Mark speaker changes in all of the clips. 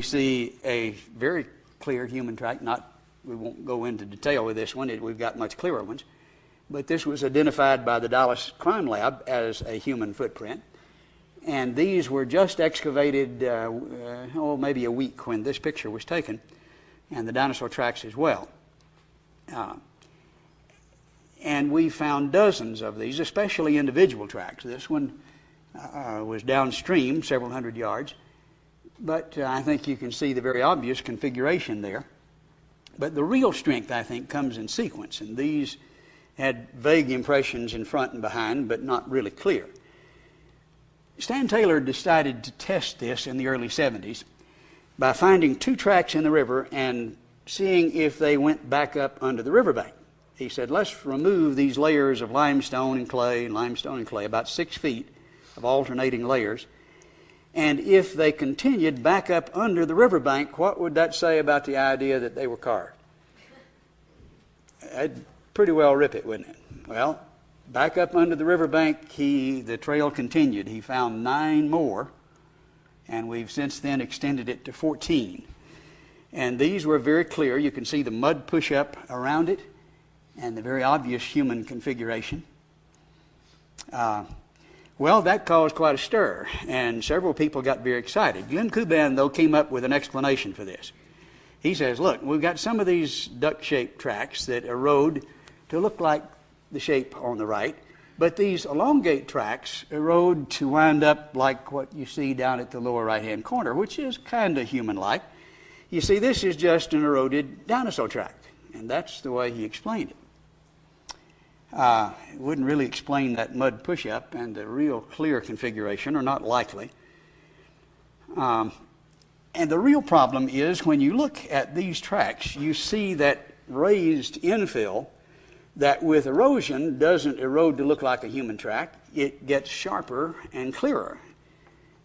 Speaker 1: see a very clear human track. We won't go into detail with this one. We've got much clearer ones. But this was identified by the Dallas Crime Lab as a human footprint. And these were just excavated, maybe a week when this picture was taken, and the dinosaur tracks as well. And we found dozens of these, especially individual tracks. This one was downstream, several hundred yards. But I think you can see the very obvious configuration there. But the real strength, I think, comes in sequence. And these had vague impressions in front and behind, but not really clear. Stan Taylor decided to test this in the early 70s by finding 2 tracks in the river and seeing if they went back up under the riverbank. He said, let's remove these layers of limestone and clay, about 6 feet of alternating layers. And if they continued back up under the riverbank, what would that say about the idea that they were carved? I'd pretty well rip it, wouldn't it? Well, back up under the riverbank, the trail continued. He found 9 more, and we've since then extended it to 14. And these were very clear. You can see the mud push-up around it and the very obvious human configuration. Well, that caused quite a stir, and several people got very excited. Glenn Kuban, though, came up with an explanation for this. He says, look, we've got some of these duck-shaped tracks that erode to look like the shape on the right, but these elongate tracks erode to wind up like what you see down at the lower right-hand corner, which is kind of human-like. You see, this is just an eroded dinosaur track, and that's the way he explained it. It wouldn't really explain that mud push-up, and the real clear configuration are not likely. And the real problem is when you look at these tracks, you see that raised infill that with erosion doesn't erode to look like a human track. It gets sharper and clearer.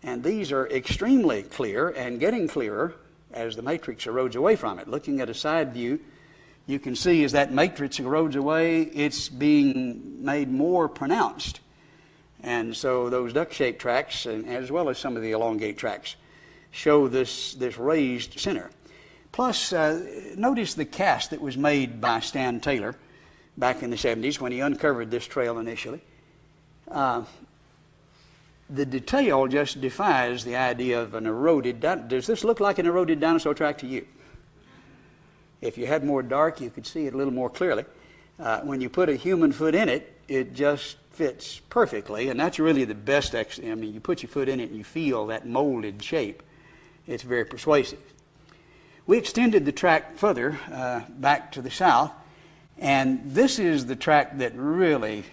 Speaker 1: And these are extremely clear and getting clearer as the matrix erodes away from it. Looking at a side view, you can see as that matrix erodes away, it's being made more pronounced. And so those duck-shaped tracks, as well as some of the elongate tracks, show this raised center. Plus, notice the cast that was made by Stan Taylor back in the 70s when he uncovered this trail initially. The detail just defies the idea of an eroded. Does this look like an eroded dinosaur track to you? If you had more dark, you could see it a little more clearly. When you put a human foot in it, it just fits perfectly, and that's really the best. You put your foot in it and you feel that molded shape. It's very persuasive. We extended the track further back to the south, and this is the track that really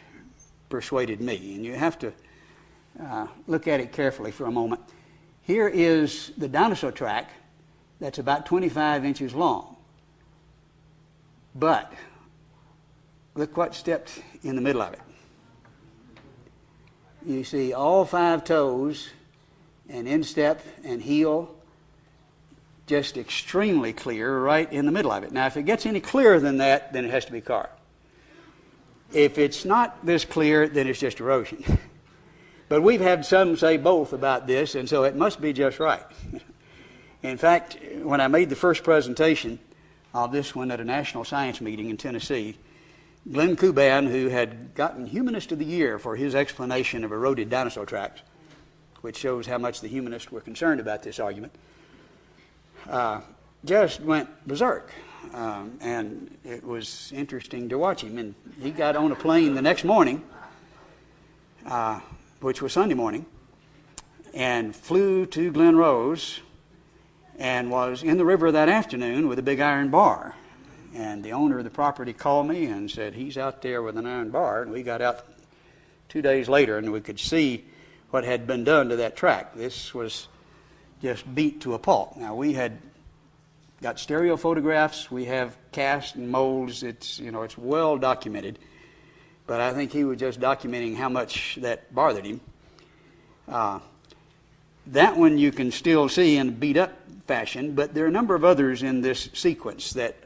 Speaker 1: persuaded me, and you have to look at it carefully for a moment. Here is the dinosaur track that's about 25 inches long. But look what stepped in the middle of it. You see all 5 toes and instep and heel just extremely clear right in the middle of it. Now, if it gets any clearer than that, then it has to be carved. If it's not this clear, then it's just erosion. But we've had some say both about this, and so it must be just right. In fact, when I made the first presentation of this one at a national science meeting in Tennessee, Glenn Kuban, who had gotten Humanist of the Year for his explanation of eroded dinosaur tracks, which shows how much the humanists were concerned about this argument, just went berserk. And it was interesting to watch him. And he got on a plane the next morning, which was Sunday morning, and flew to Glen Rose and was in the river that afternoon with a big iron bar. And the owner of the property called me and said, he's out there with an iron bar. And we got out 2 days later, and we could see what had been done to that track. This was just beat to a pulp. Now, we had got stereo photographs. We have casts and molds. It's well documented. But I think he was just documenting how much that bothered him. That one you can still see in a beat-up fashion, but there are a number of others in this sequence that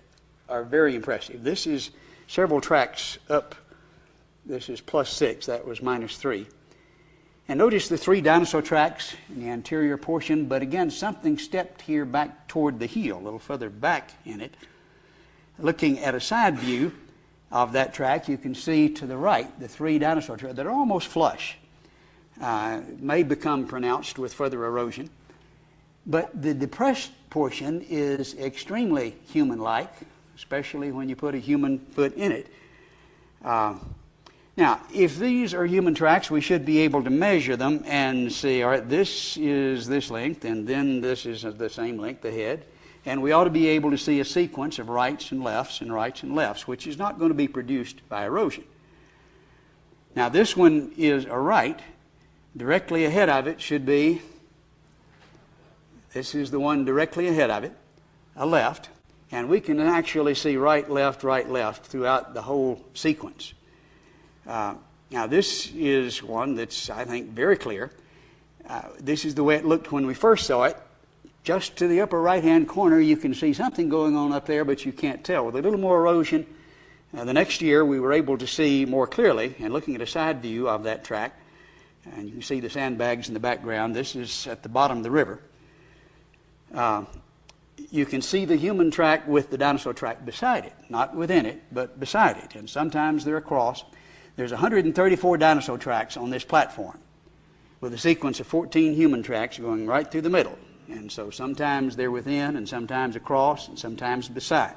Speaker 1: are very impressive. This is several tracks up. This is +6. That was -3. And notice the 3 dinosaur tracks in the anterior portion, but again, something stepped here back toward the heel, a little further back in it. Looking at a side view of that track, you can see to the right the 3 dinosaur tracks that are almost flush. May become pronounced with further erosion. But the depressed portion is extremely human-like, especially when you put a human foot in it. Now, if these are human tracks, we should be able to measure them and see, all right, this is this length, and then this is the same length ahead. And we ought to be able to see a sequence of rights and lefts and rights and lefts, which is not going to be produced by erosion. Now, this one is a right. Directly ahead of it should be, this is the one directly ahead of it, a left. And we can actually see right, left throughout the whole sequence. Now, this is one that's, I think, very clear. This is the way it looked when we first saw it. Just to the upper right-hand corner, you can see something going on up there, but you can't tell. With a little more erosion, the next year we were able to see more clearly, and looking at a side view of that track, and you can see the sandbags in the background. This is at the bottom of the river. You can see the human track with the dinosaur track beside it, not within it, but beside it, and sometimes they're across. There's 134 dinosaur tracks on this platform with a sequence of 14 human tracks going right through the middle. And so sometimes they're within and sometimes across and sometimes beside.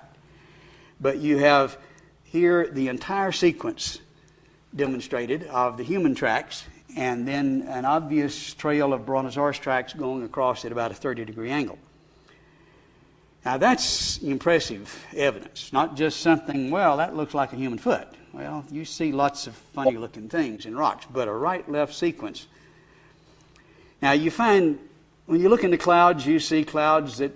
Speaker 1: But you have here the entire sequence demonstrated of the human tracks and then an obvious trail of brontosaurus tracks going across at about a 30-degree angle. Now that's impressive evidence, not just something, well, that looks like a human foot. Well, you see lots of funny-looking things in rocks, but a right-left sequence. Now, you find, when you look into clouds, you see clouds that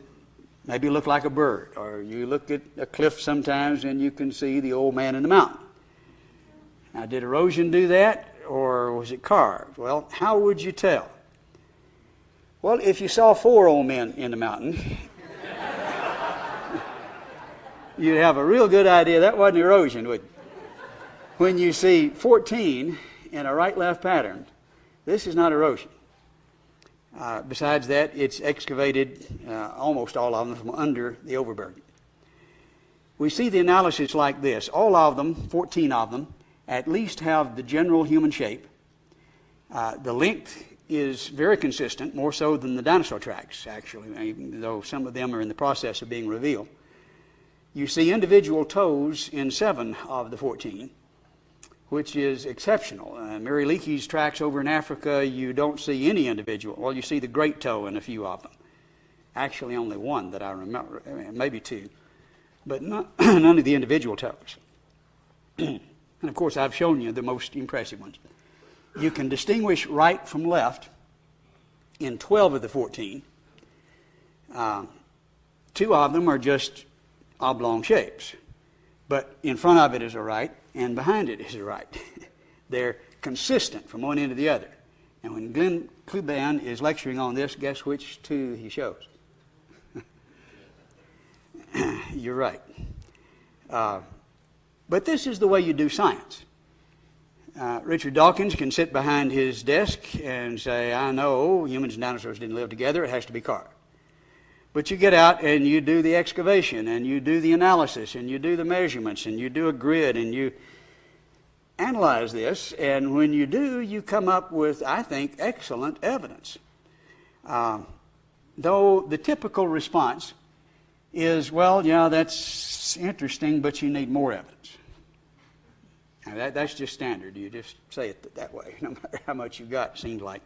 Speaker 1: maybe look like a bird, or you look at a cliff sometimes and you can see the old man in the mountain. Now, did erosion do that, or was it carved? Well, how would you tell? Well, if you saw 4 old men in the mountain, you'd have a real good idea that wasn't erosion, would you? When you see 14 in a right-left pattern, this is not erosion. Besides that, it's excavated, almost all of them, from under the overburden. We see the analysis like this. All of them, 14 of them, at least have the general human shape. The length is very consistent, more so than the dinosaur tracks, actually, even though some of them are in the process of being revealed. You see individual toes in 7 of the 14, which is exceptional. Mary Leakey's tracks over in Africa, you don't see any individual. Well, you see the great toe in a few of them. Actually, only one that I remember, maybe 2. But none of the individual toes. And of course, I've shown you the most impressive ones. You can distinguish right from left in 12 of the 14. 2 of them are just oblong shapes. But in front of it is a right, and behind it is a right. They're consistent from one end to the other. And when Glenn Cluban is lecturing on this, guess which 2 he shows? You're right. But this is the way you do science. Richard Dawkins can sit behind his desk and say, I know humans and dinosaurs didn't live together, it has to be carved. But you get out and you do the excavation and you do the analysis and you do the measurements and you do a grid and you analyze this, and when you do, you come up with, I think, excellent evidence. Though the typical response is, well, yeah, that's interesting, but you need more evidence. Now that's just standard. You just say it that way, no matter how much you got, it seems like.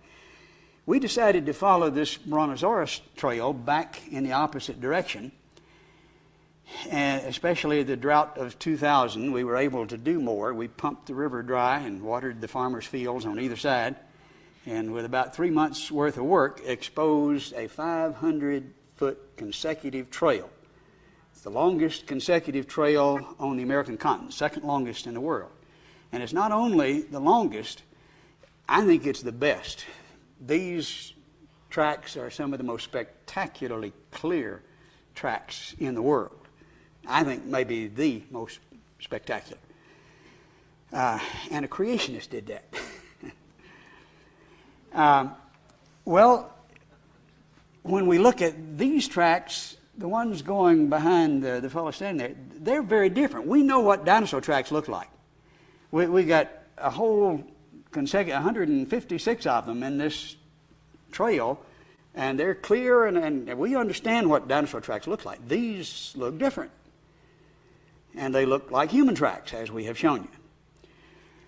Speaker 1: We decided to follow this brontosaurus trail back in the opposite direction, and especially the drought of 2000, we were able to do more. We pumped the river dry and watered the farmers' fields on either side, and with about 3 months' worth of work, exposed a 500-foot consecutive trail. It's the longest consecutive trail on the American continent, second longest in the world. And it's not only the longest, I think it's the best. These tracks are some of the most spectacularly clear tracks in the world. I think maybe the most spectacular. And a creationist did that. Well, when we look at these tracks, the ones going behind the fellow standing there, they're very different. We know what dinosaur tracks look like. We got a whole 156 of them in this trail, and they're clear, and we understand what dinosaur tracks look like. These look different, and they look like human tracks, as we have shown you.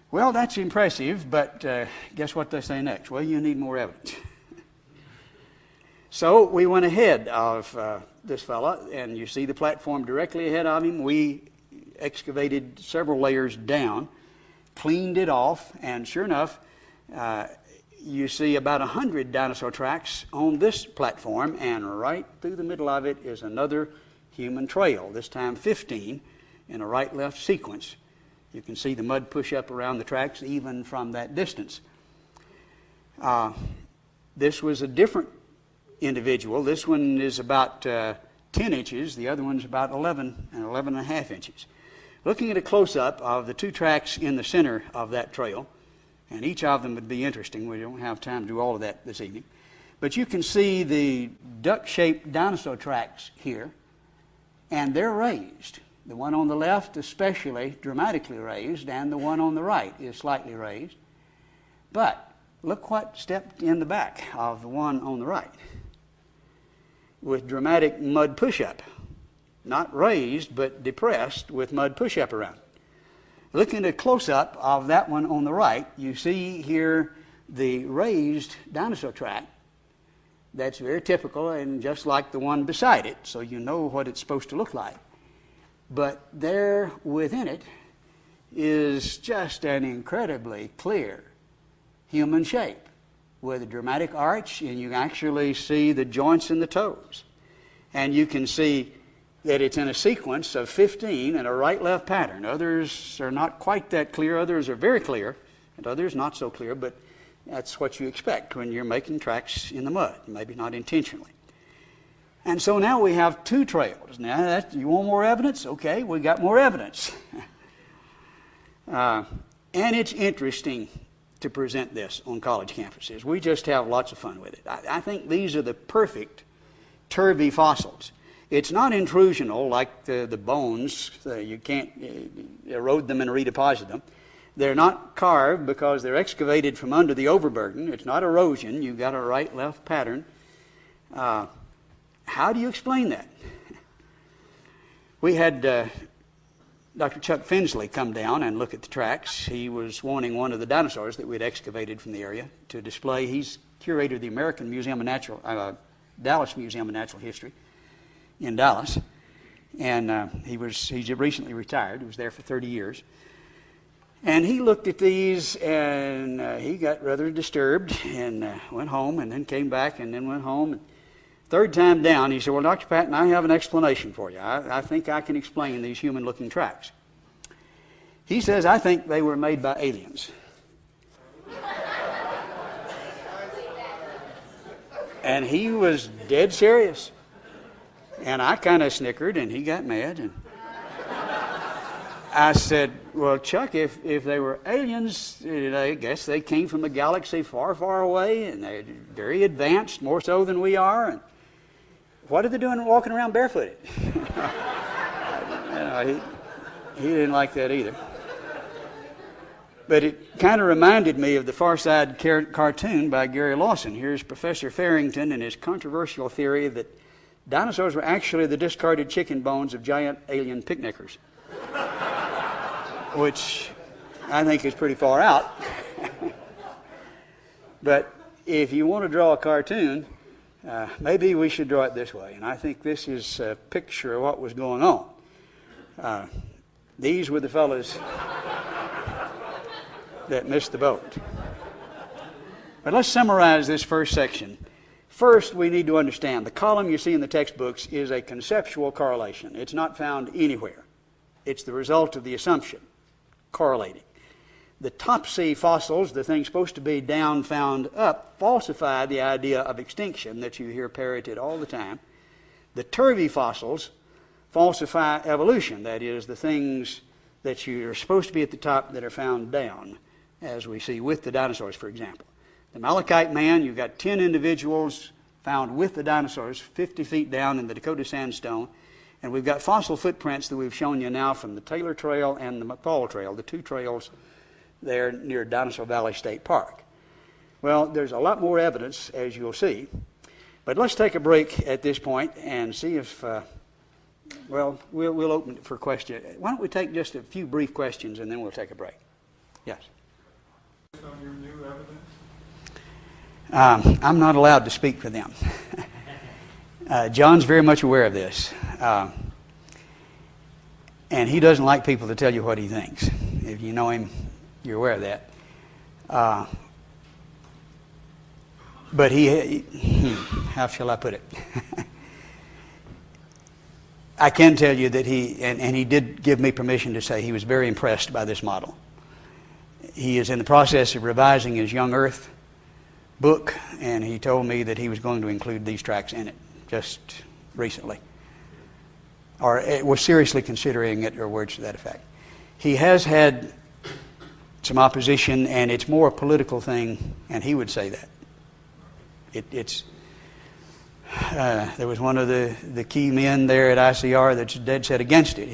Speaker 1: Well, that's impressive, but guess what they say next? Well, you need more evidence. So we went ahead of this fella, and you see the platform directly ahead of him. We excavated several layers down, cleaned it off, and sure enough, you see about 100 dinosaur tracks on this platform, and right through the middle of it is another human trail, this time 15 in a right-left sequence. You can see the mud push up around the tracks even from that distance. This was a different individual. This one is about 10 inches. The other one's about 11 and 11 and a half inches. Looking at a close-up of the two tracks in the center of that trail, and each of them would be interesting. We don't have time to do all of that this evening. But you can see the duck-shaped dinosaur tracks here, and they're raised. The one on the left especially dramatically raised, and the one on the right is slightly raised. But look what stepped in the back of the one on the right, with dramatic mud push-up. Not raised, but depressed with mud push-up around it. Looking at a close-up of that one on the right, you see here the raised dinosaur track. That's very typical and just like the one beside it, so you know what it's supposed to look like. But there within it is just an incredibly clear human shape with a dramatic arch, and you actually see the joints in the toes. And you can see that it's in a sequence of 15 in a right-left pattern. Others are not quite that clear. Others are very clear, and others not so clear, but that's what you expect when you're making tracks in the mud, maybe not intentionally. And so now we have two trails. Now, you want more evidence? Okay, we got more evidence. And it's interesting to present this on college campuses. We just have lots of fun with it. I think these are the perfect turvy fossils. It's not intrusional like the bones. You can't erode them and redeposit them. They're not carved because they're excavated from under the overburden. It's not erosion. You've got a right-left pattern. How do you explain that? We had Dr. Chuck Finsley come down and look at the tracks. He was wanting one of the dinosaurs that we'd excavated from the area to display. He's curator of the American Museum of Dallas Museum of Natural History in Dallas, and he's recently retired. He was there for 30 years. And he looked at these, and he got rather disturbed and went home, and then came back and then went home. And third time down, he said, well, Dr. Patton, I have an explanation for you. I think I can explain these human-looking tracks. He says, I think they were made by aliens. And he was dead serious. And I kind of snickered, and he got mad. And I said, well, Chuck, if they were aliens, I guess they came from a galaxy far, far away, and they're very advanced, more so than we are. And what are they doing walking around barefooted? He didn't like that either. But it kind of reminded me of the Far Side cartoon by Gary Lawson. Here's Professor Farrington and his controversial theory that dinosaurs were actually the discarded chicken bones of giant alien picnickers, which I think is pretty far out. But if you want to draw a cartoon, maybe we should draw it this way. And I think this is a picture of what was going on. These were the fellows that missed the boat. But let's summarize this first section. First, we need to understand the column you see in the textbooks is a conceptual correlation. It's not found anywhere. It's the result of the assumption, correlating. The top C fossils, the things supposed to be down found up, falsify the idea of extinction that you hear parroted all the time. The turvy fossils falsify evolution, that is, the things that are supposed to be at the top that are found down, as we see with the dinosaurs, for example. The Malachite Man, you've got 10 individuals found with the dinosaurs 50 feet down in the Dakota sandstone. And we've got fossil footprints that we've shown you now from the Taylor Trail and the McFall Trail, the two trails there near Dinosaur Valley State Park. Well, there's a lot more evidence, as you'll see. But let's take a break at this point and see if, we'll open it for questions. Why don't we take just a few brief questions and then we'll take a break? Yes?
Speaker 2: On your new evidence?
Speaker 1: I'm not allowed to speak for them. John's very much aware of this. And he doesn't like people to tell you what he thinks. If you know him, you're aware of that. But how shall I put it? I can tell you that he did give me permission to say he was very impressed by this model. He is in the process of revising his Young Earth book, and he told me that he was going to include these tracks in it just recently. Or was seriously considering it, or words to that effect. He has had some opposition, and it's more a political thing, and he would say that. There was one of the key men there at ICR that's dead set against it.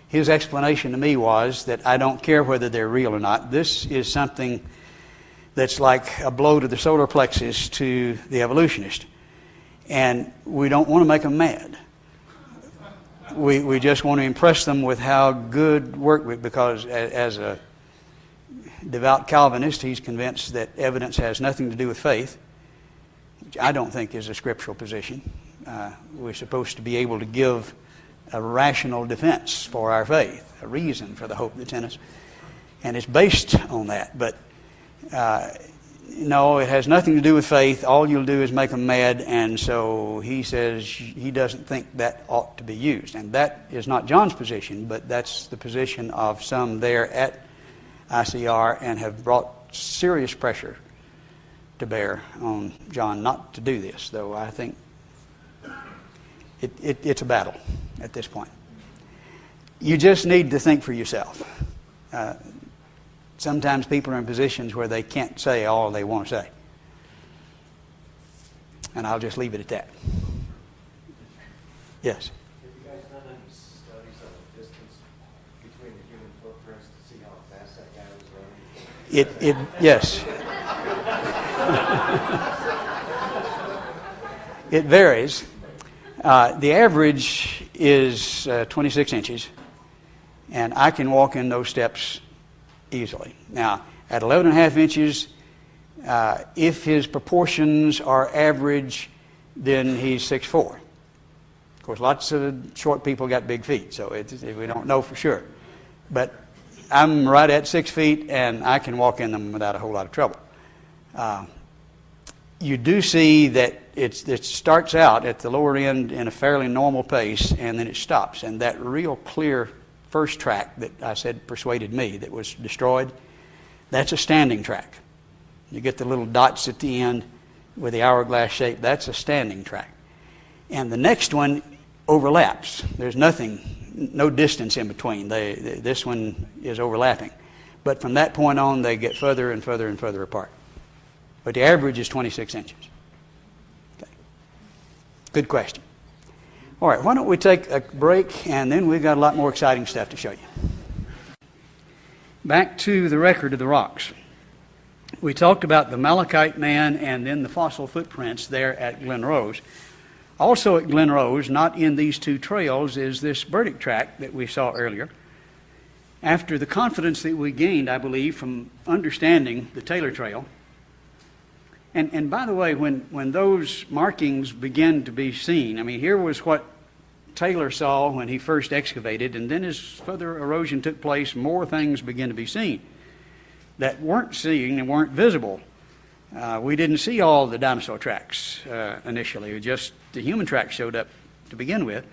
Speaker 1: His explanation to me was that I don't care whether they're real or not. This is something that's like a blow to the solar plexus to the evolutionist. And we don't want to make them mad. We just want to impress them with how good work, because as a devout Calvinist, he's convinced that evidence has nothing to do with faith, which I don't think is a scriptural position. We're supposed to be able to give a rational defense for our faith, a reason for the hope that's in us, and it's based on that. But no, it has nothing to do with faith. All you'll do is make them mad, and so he says he doesn't think that ought to be used. And that is not John's position, but that's the position of some there at ICR, and have brought serious pressure to bear on John not to do this, though I think it's a battle at this point. You just need to think for yourself. Sometimes people are in positions where they can't say all they want to say. And I'll just leave it at that. Yes?
Speaker 3: Have you guys done any studies on the distance between the human footprints to see how fast that guy was running?
Speaker 1: Yes. It varies. The average is 26 inches, and I can walk in those steps easily. Now, at 11.5 inches, if his proportions are average, then he's 6'4". Of course, lots of short people got big feet, so we don't know for sure. But I'm right at 6 feet, and I can walk in them without a whole lot of trouble. You do see that it starts out at the lower end in a fairly normal pace, and then it stops. And that real clear first track that I said persuaded me that was destroyed, that's a standing track. You get the little dots at the end with the hourglass shape, that's a standing track. And the next one overlaps. There's no distance in between. This one is overlapping. But from that point on, they get further and further and further apart. But the average is 26 inches. Okay. Good question. All right, why don't we take a break, and then we've got a lot more exciting stuff to show you. Back to the record of the rocks. We talked about the Malachite Man and then the fossil footprints there at Glen Rose. Also at Glen Rose, not in these two trails, is this burdick track that we saw earlier. After the confidence that we gained, I believe, from understanding the Taylor Trail. And by the way, when those markings began to be seen, I mean, here was what Taylor saw when he first excavated, and then as further erosion took place, more things began to be seen that weren't seen and weren't visible. We didn't see all the dinosaur tracks initially. Just the human tracks showed up to begin with.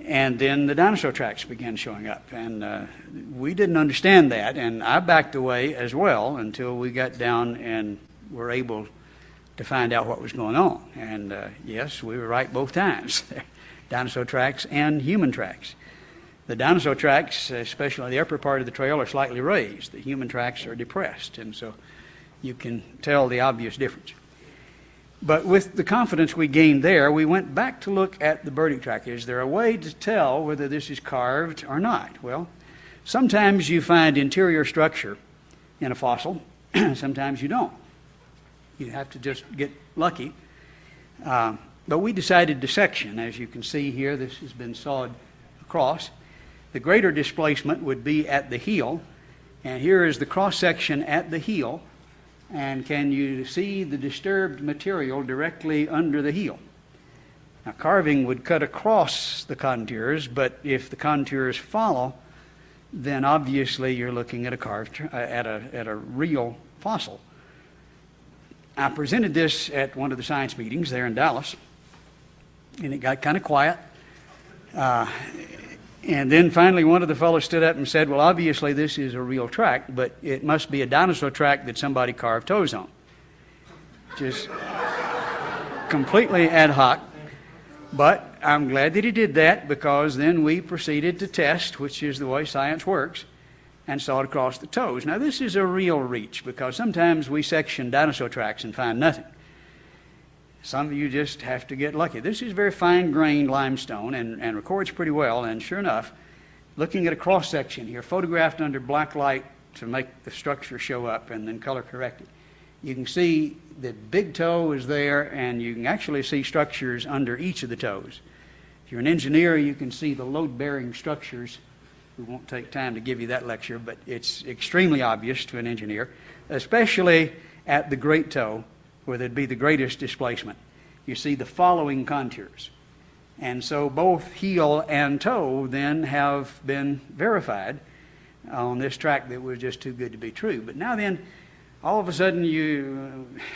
Speaker 1: And then the dinosaur tracks began showing up. And we didn't understand that. And I backed away as well until we got down and were able to find out what was going on. And yes, we were right both times. Dinosaur tracks and human tracks. The dinosaur tracks, especially the upper part of the trail, are slightly raised. The human tracks are depressed. And so you can tell the obvious difference. But with the confidence we gained there, we went back to look at the verdict track. Is there a way to tell whether this is carved or not? Well, sometimes you find interior structure in a fossil, sometimes you don't. You have to just get lucky. But we decided to section. As you can see here, this has been sawed across. The greater displacement would be at the heel, and here is the cross section at the heel. And can you see the disturbed material directly under the heel? Now, carving would cut across the contours, but if the contours follow, then obviously you're looking at a carved, at a real fossil. I presented this at one of the science meetings there in Dallas, and it got kind of quiet. And then finally one of the fellows stood up and said, well, obviously this is a real track, but it must be a dinosaur track that somebody carved toes on. Just completely ad hoc. But I'm glad that he did that, because then we proceeded to test, which is the way science works, and saw it across the toes. Now this is a real reach, because sometimes we section dinosaur tracks and find nothing. Some of you just have to get lucky. This is very fine-grained limestone and records pretty well, and sure enough, looking at a cross-section here, photographed under black light to make the structure show up and then color corrected, you can see the big toe is there, and you can actually see structures under each of the toes. If you're an engineer, you can see the load-bearing structures. We won't take time to give you that lecture, but it's extremely obvious to an engineer, especially at the great toe, where there'd be the greatest displacement. You see the following contours. And so both heel and toe then have been verified on this track that was just too good to be true. But now then, all of a sudden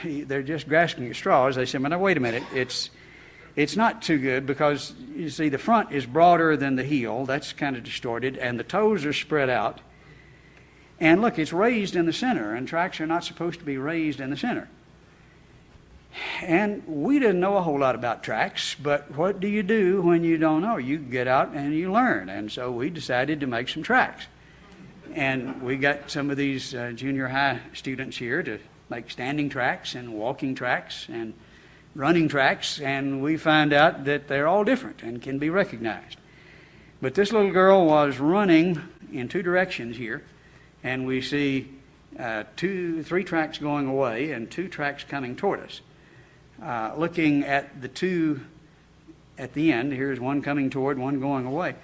Speaker 1: they're just grasping at straws. They say, well, now wait a minute, it's not too good, because you see the front is broader than the heel. That's kind of distorted, and the toes are spread out. And look, it's raised in the center, and tracks are not supposed to be raised in the center. And we didn't know a whole lot about tracks, but what do you do when you don't know? You get out and you learn. And so we decided to make some tracks. And we got some of these junior high students here to make standing tracks and walking tracks and running tracks, and we find out that they're all different and can be recognized. But this little girl was running in two directions here, and we see three tracks going away and two tracks coming toward us. Looking at the two at the end, here's one coming toward, one going away.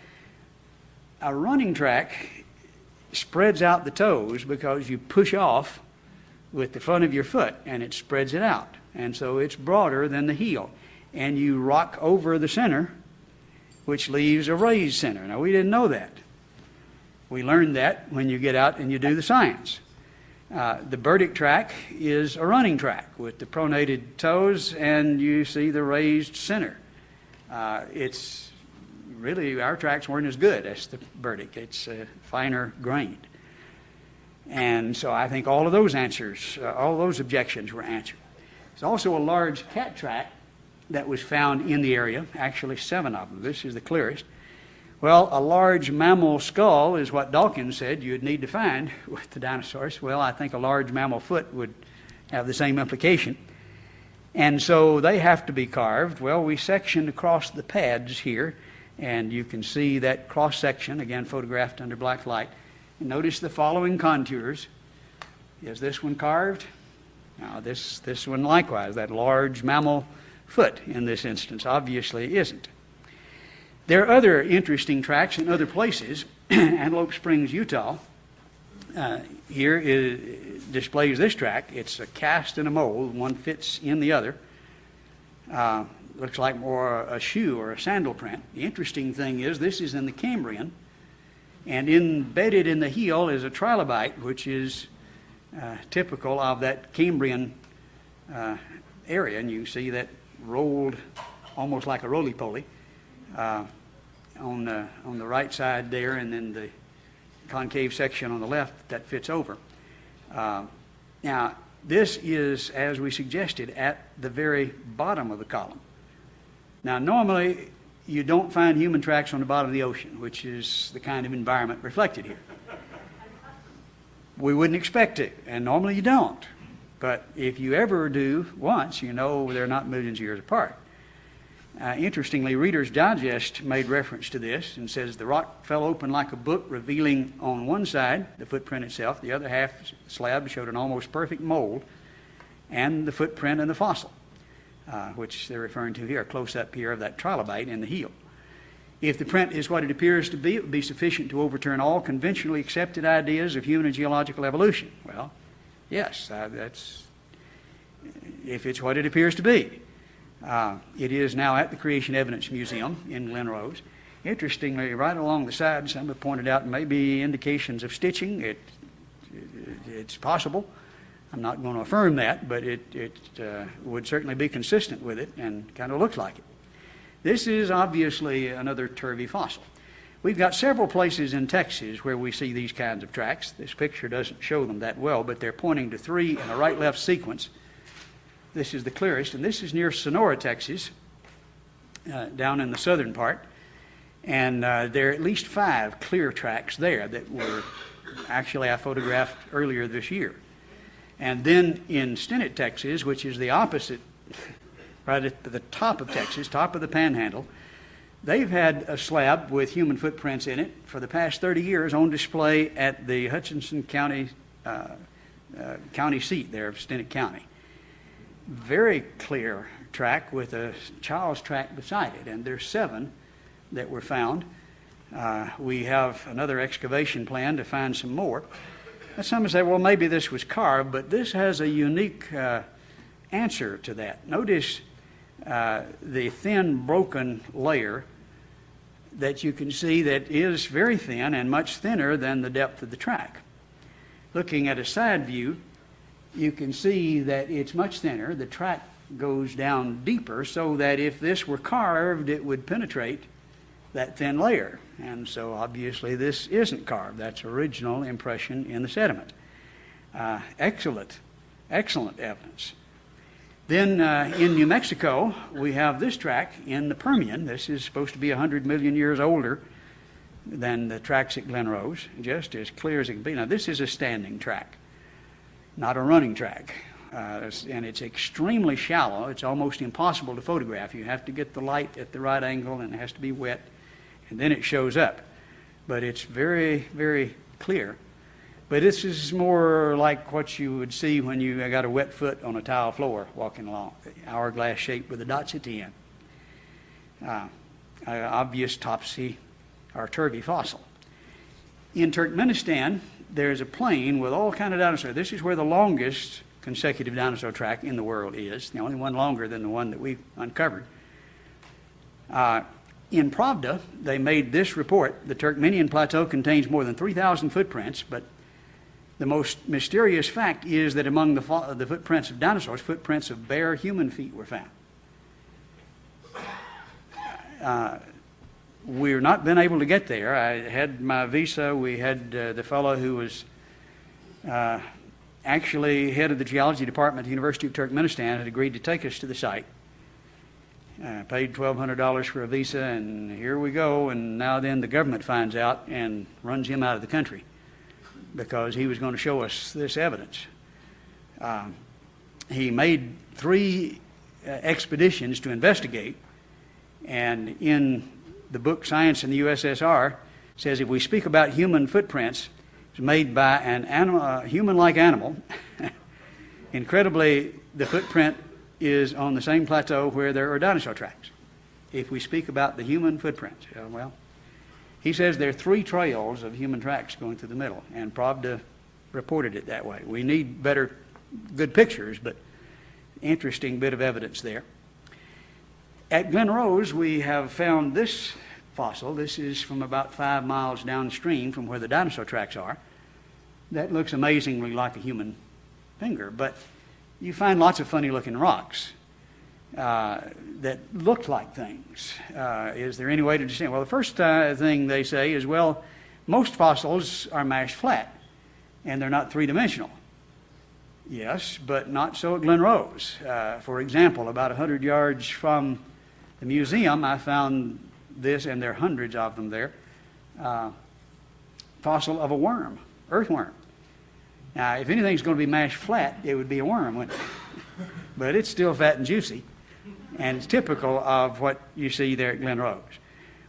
Speaker 1: A running track spreads out the toes because you push off with the front of your foot and it spreads it out. And so it's broader than the heel. And you rock over the center, which leaves a raised center. Now, we didn't know that. We learned that when you get out and you do the science. The burdick track is a running track with the pronated toes, and you see the raised center. It's really, our tracks weren't as good as the burdick. It's finer grained. And so I think all of those answers, all those objections were answered. There's also a large cat track that was found in the area, actually 7 of them. This is the clearest. Well, a large mammal skull is what Dawkins said you'd need to find with the dinosaurs. Well, I think a large mammal foot would have the same implication. And so they have to be carved. Well, we sectioned across the pads here, and you can see that cross section, again photographed under black light. And notice the following contours. Is this one carved? Now, this one likewise, that large mammal foot in this instance obviously isn't. There are other interesting tracks in other places. Antelope Springs, Utah, here displays this track. It's a cast and a mold. One fits in the other. Looks like more a shoe or a sandal print. The interesting thing is this is in the Cambrian, and embedded in the heel is a trilobite, which is typical of that Cambrian area. And you can see that rolled almost like a roly-poly. On the right side there, and then the concave section on the left that fits over. Now, this is, as we suggested, at the very bottom of the column. Now, normally, you don't find human tracks on the bottom of the ocean, which is the kind of environment reflected here. We wouldn't expect to, and normally you don't. But if you ever do once, you know they're not millions of years apart. Interestingly, Reader's Digest made reference to this and says the rock fell open like a book, revealing on one side the footprint itself, the other half slab showed an almost perfect mold, and the footprint and the fossil, which they're referring to here, close up here of that trilobite in the heel. If the print is what it appears to be, it would be sufficient to overturn all conventionally accepted ideas of human and geological evolution. Well, yes, that's if it's what it appears to be. It is now at the Creation Evidence Museum in Glen Rose. Interestingly, right along the side, some have pointed out maybe indications of stitching. It's possible. I'm not going to affirm that, but it would certainly be consistent with it and kind of looks like it. This is obviously another turvy fossil. We've got several places in Texas where we see these kinds of tracks. This picture doesn't show them that well, but they're pointing to three in a right-left sequence. This is the clearest, and this is near Sonora, Texas, down in the southern part. And there are at least 5 clear tracks there that were actually I photographed earlier this year. And then in Stinnett, Texas, which is the opposite, right at the top of Texas, top of the Panhandle, they've had a slab with human footprints in it for the past 30 years on display at the Hutchinson County county seat there of Stinnett County. Very clear track with a child's track beside it, and there's 7 that were found. We have another excavation plan to find some more. And some say, well, maybe this was carved, but this has a unique answer to that. Notice the thin, broken layer that you can see that is very thin and much thinner than the depth of the track. Looking at a side view, you can see that it's much thinner. The track goes down deeper so that if this were carved, it would penetrate that thin layer. And so obviously this isn't carved. That's original impression in the sediment. Excellent evidence. Then in New Mexico, we have this track in the Permian. This is supposed to be 100 million years older than the tracks at Glen Rose, just as clear as it can be. Now this is a standing track, not a running track. And it's extremely shallow. It's almost impossible to photograph. You have to get the light at the right angle, and it has to be wet, and then it shows up. But it's very, very clear. But this is more like what you would see when you got a wet foot on a tile floor walking along, hourglass shape with the dots at the end. Obvious topsy or turvy fossil. In Turkmenistan, there's a plain with all kinds of dinosaurs. This is where the longest consecutive dinosaur track in the world is, the only one longer than the one that we've uncovered. In Pravda, they made this report. The Turkmenian Plateau contains more than 3,000 footprints, but the most mysterious fact is that among the footprints of dinosaurs, footprints of bare human feet were found. We've not been able to get there. I had my visa. We had the fellow who was actually head of the geology department at the University of Turkmenistan had agreed to take us to the site. Paid $1,200 for a visa, and here we go. And now then the government finds out and runs him out of the country because he was going to show us this evidence. He made 3 expeditions to investigate, and in the book Science in the USSR says if we speak about human footprints, it's made by an animal, human-like animal. Incredibly, the footprint is on the same plateau where there are dinosaur tracks. If we speak about the human footprints, well, he says there are 3 trails of human tracks going through the middle, and Pravda reported it that way. We need good pictures, but interesting bit of evidence there. At Glen Rose, we have found this fossil. This is from about 5 miles downstream from where the dinosaur tracks are. That looks amazingly like a human finger, but you find lots of funny-looking rocks that look like things. Is there any way to understand? Well, the first thing they say is, well, most fossils are mashed flat, and they're not 3-dimensional. Yes, but not so at Glen Rose. For example, about 100 yards from the museum, I found this, and there are hundreds of them there, fossil of a worm, earthworm. Now, if anything's going to be mashed flat, it would be a worm, wouldn't it? But it's still fat and juicy, and it's typical of what you see there at Glen Rose.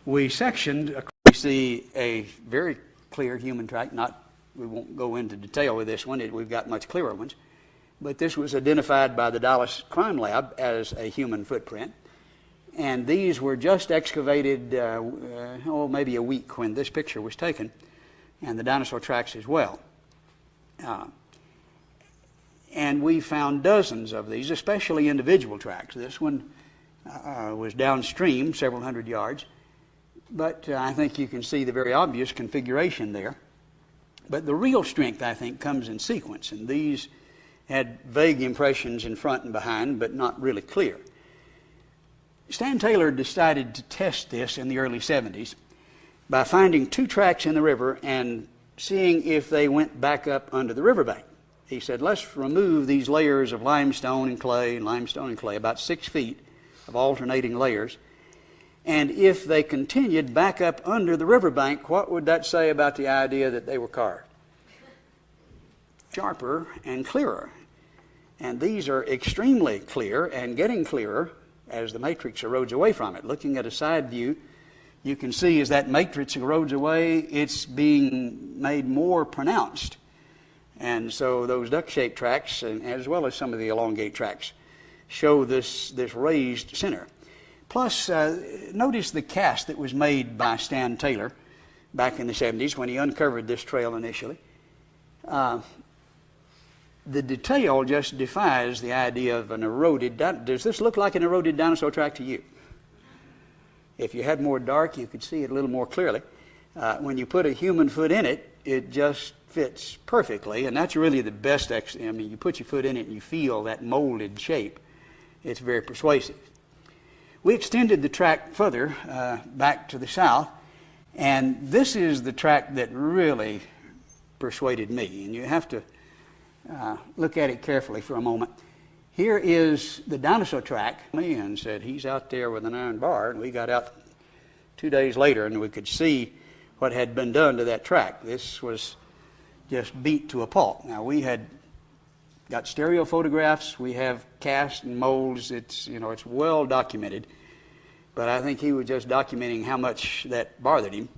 Speaker 1: We sectioned, we see a very clear human track. We won't go into detail with this one. We've got much clearer ones. But this was identified by the Dallas Crime Lab as a human footprint. And these were just excavated, maybe a week when this picture was taken, and the dinosaur tracks as well. And we found dozens of these, especially individual tracks. This one was downstream, several hundred yards. But I think you can see the very obvious configuration there. But the real strength, I think, comes in sequence. And these had vague impressions in front and behind, but not really clear. Stan Taylor decided to test this in the early 70s by finding two tracks in the river and seeing if they went back up under the riverbank. He said, let's remove these layers of limestone and clay, about 6 feet of alternating layers. And if they continued back up under the riverbank, what would that say about the idea that they were carved? Sharper and clearer. And these are extremely clear and getting clearer as the matrix erodes away from it. Looking at a side view, you can see as that matrix erodes away, it's being made more pronounced. And so those duck-shaped tracks, and as well as some of the elongate tracks, show this raised center. Plus, notice the cast that was made by Stan Taylor back in the 70s when he uncovered this trail initially. The detail just defies the idea of an eroded. Does this look like an eroded dinosaur track to you? If you had more dark, you could see it a little more clearly. When you put a human foot in it, it just fits perfectly, and that's really the best. You put your foot in it and you feel that molded shape. It's very persuasive. We extended the track further back to the south, and this is the track that really persuaded me, and you have to look at it carefully for a moment. Here is the dinosaur track, and said he's out there with an iron bar, and we got out 2 days later and we could see what had been done to that track. This was just beat to a pulp. Now, we had got stereo photographs, we have casts and molds, it's well documented, but I think he was just documenting how much that bothered him.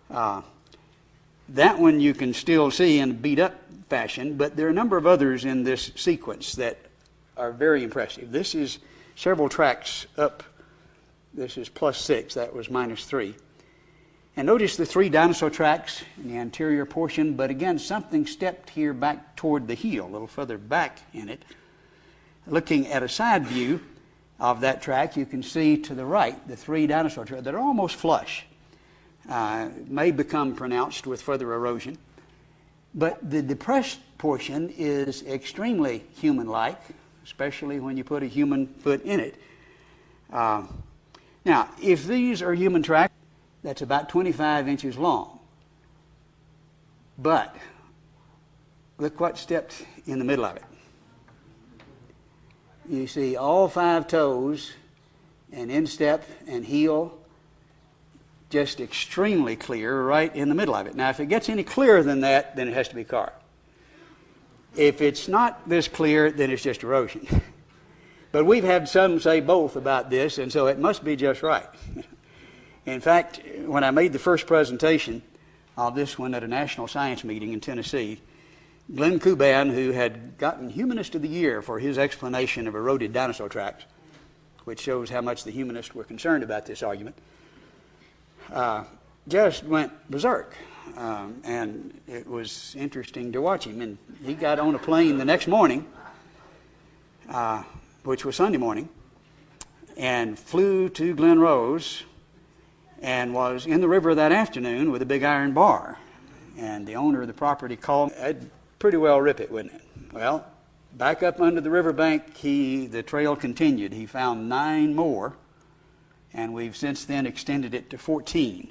Speaker 1: That one you can still see in a beat up fashion, but there are a number of others in this sequence that are very impressive. This is several tracks up. This is +6, that was -3. And notice the 3 dinosaur tracks in the anterior portion, but again, something stepped here back toward the heel, a little further back in it. Looking at a side view of that track, you can see to the right the 3 dinosaur tracks that are almost flush. May become pronounced with further erosion. But the depressed portion is extremely human-like, especially when you put a human foot in it. Now, if these are human tracks, that's about 25 inches long. But look what stepped in the middle of it. You see all 5 toes and instep and heel just extremely clear right in the middle of it. Now, if it gets any clearer than that, then it has to be carved. If it's not this clear, then it's just erosion. But we've had some say both about this, and so it must be just right. In fact, when I made the first presentation of this one at a national science meeting in Tennessee, Glenn Kuban, who had gotten Humanist of the Year for his explanation of eroded dinosaur tracks, which shows how much the humanists were concerned about this argument, just went berserk. And it was interesting to watch him. And he got on a plane the next morning, which was Sunday morning, and flew to Glen Rose and was in the river that afternoon with a big iron bar. And the owner of the property called. I'd pretty well rip it, wouldn't it? Well, back up under the riverbank, the trail continued. He found 9 more, and we've since then extended it to 14.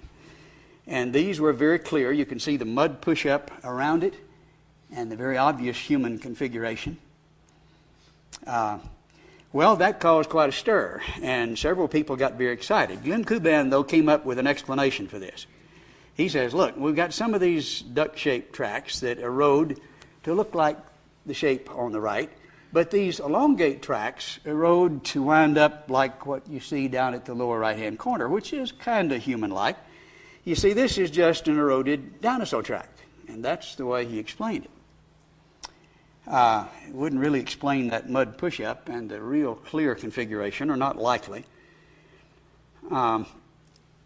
Speaker 1: And these were very clear. You can see the mud push-up around it and the very obvious human configuration. Well, that caused quite a stir, and several people got very excited. Glenn Kuban, though, came up with an explanation for this. He says, look, we've got some of these duck-shaped tracks that erode to look like the shape on the right. But these elongate tracks erode to wind up like what you see down at the lower right-hand corner, which is kind of human-like. You see, this is just an eroded dinosaur track, and that's the way he explained it. It wouldn't really explain that mud push-up, and the real clear configuration are not likely. And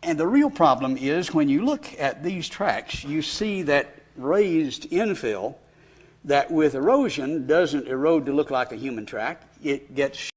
Speaker 1: the real problem is when you look at these tracks, you see that raised infill that with erosion doesn't erode to look like a human track. It gets